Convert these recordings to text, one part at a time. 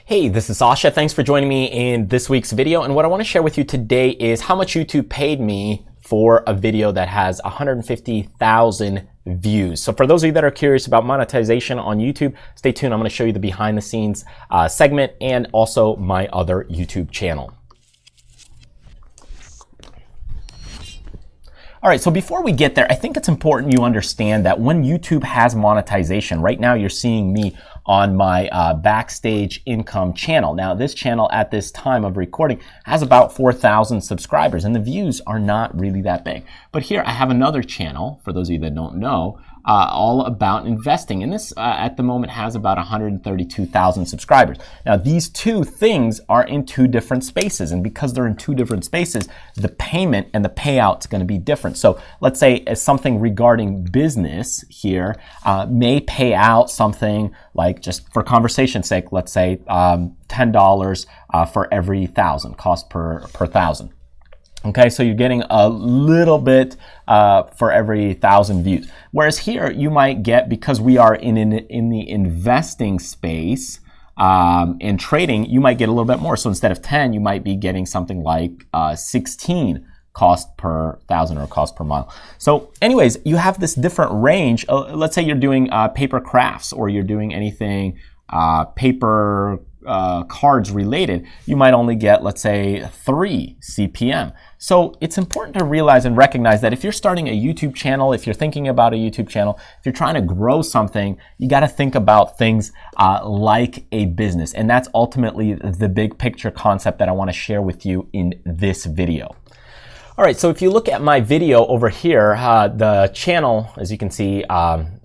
Hey, this is Sasha. Thanks for joining me in this week's video. And what I want to share with you today is how much YouTube paid me for a video that has 150,000 views. So for those of you that are curious about monetization on YouTube, stay tuned. I'm going to show you the behind the scenes segment and also my other YouTube channel. All right, so before we get there, I think it's important you understand that when YouTube has monetization, right now you're seeing me on my Backstage income channel. Now, this channel at this time of recording has about 4,000 subscribers, and the views are not really that big. But here I have another channel, for those of you that don't know, all about investing. And this at the moment has about 132,000 subscribers. Now, these two things are in two different spaces. And because they're in two different spaces, the payment and the payout is going to be different. So let's say something regarding business here may pay out something like, just for conversation's sake, let's say $10 for every 1,000, cost per 1,000. Okay, so you're getting a little bit for every 1,000 views. Whereas here you might get, because we are in the investing space and trading, you might get a little bit more. So instead of 10, you might be getting something like 16 cost per 1,000 or cost per mile. So anyways, you have this different range. Let's say you're doing paper crafts, or you're doing anything paper cards related, you might only get, let's say, 3 CPM. So it's important to realize and recognize that if you're starting a YouTube channel, if you're thinking about a YouTube channel, if you're trying to grow something, you got to think about things like a business. And that's ultimately the big picture concept that I want to share with you in this video. All right, so if you look at my video over here, the channel, as you can see,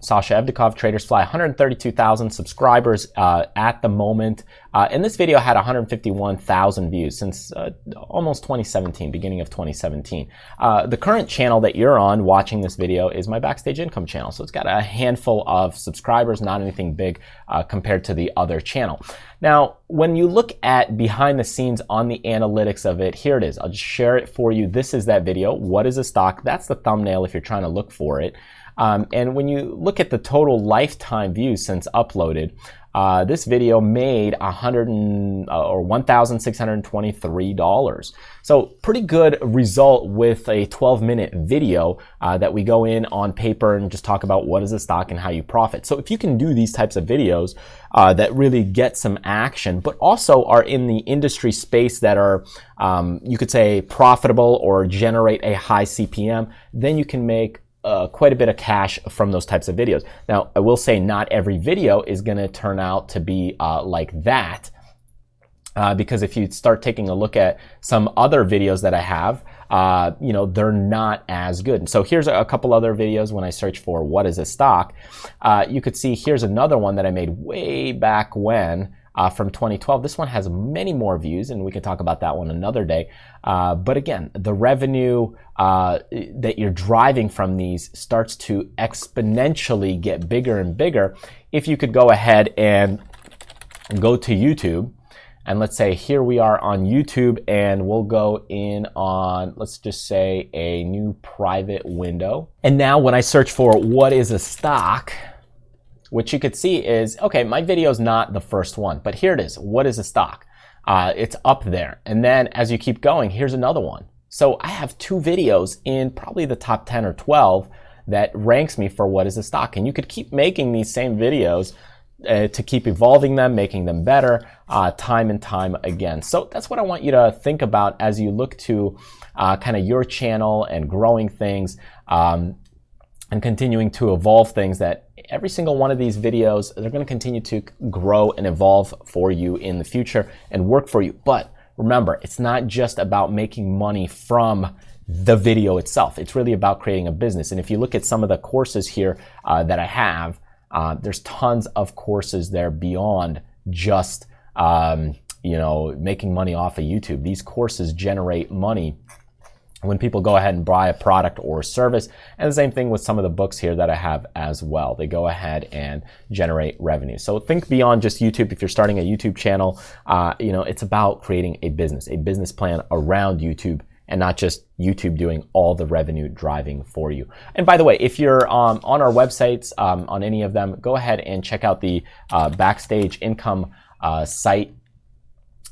Sasha Evdokov, Traders Fly, 132,000 subscribers at the moment. And this video had 151,000 views since almost 2017, beginning of 2017. The current channel that you're on watching this video is my Backstage income channel. So it's got a handful of subscribers, not anything big compared to the other channel. Now, when you look at behind the scenes on the analytics of it, here it is. I'll just share it for you. This is that video. What is a stock? That's the thumbnail if you're trying to look for it. And when you look at the total lifetime views since uploaded, this video made $1,623. So pretty good result with a 12-minute video that we go in on paper and just talk about what is a stock and how you profit. So if you can do these types of videos that really get some action, but also are in the industry space that are, you could say, profitable or generate a high CPM, then you can make quite a bit of cash from those types of videos. Now, I will say not every video is going to turn out to be like that, because if you start taking a look at some other videos that I have, you know, they're not as good. And so here's a couple other videos. When I search for what is a stock, you could see here's another one that I made way back when, from 2012. This one has many more views, and we can talk about that one another day. But again, the revenue that you're driving from these starts to exponentially get bigger and bigger if you could go ahead and go to YouTube. And let's say here we are on YouTube, and we'll go in on, let's just say, a new private window. And now when I search for what is a stock, what you could see is, okay, my video is not the first one, but here it is. What is a stock? It's up there. And then as you keep going, here's another one. So I have 2 videos in probably the top 10 or 12 that ranks me for what is a stock. And you could keep making these same videos to keep evolving them, making them better time and time again. So that's what I want you to think about as you look to kind of your channel and growing things and continuing to evolve things, that every single one of these videos, they're going to continue to grow and evolve for you in the future and work for you. But remember, it's not just about making money from the video itself. It's really about creating a business. And if you look at some of the courses here that I have, there's tons of courses there beyond just you know, making money off of YouTube. These courses generate money when people go ahead and buy a product or service. And the same thing with some of the books here that I have as well. They go ahead and generate revenue. So think beyond just YouTube. If you're starting a YouTube channel, you know, it's about creating a business plan around YouTube, and not just YouTube doing all the revenue driving for you. And by the way, if you're on our websites, on any of them, go ahead and check out the Backstage income site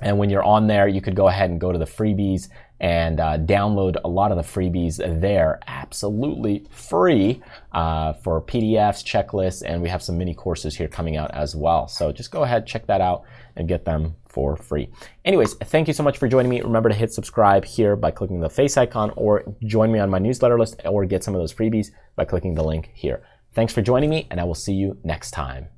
And when you're on there, you could go ahead and go to the freebies and download a lot of the freebies there absolutely free for PDFs, checklists, and we have some mini courses here coming out as well. So just go ahead, check that out, and get them for free. Anyways, thank you so much for joining me. Remember to hit subscribe here by clicking the face icon, or join me on my newsletter list, or get some of those freebies by clicking the link here. Thanks for joining me, and I will see you next time.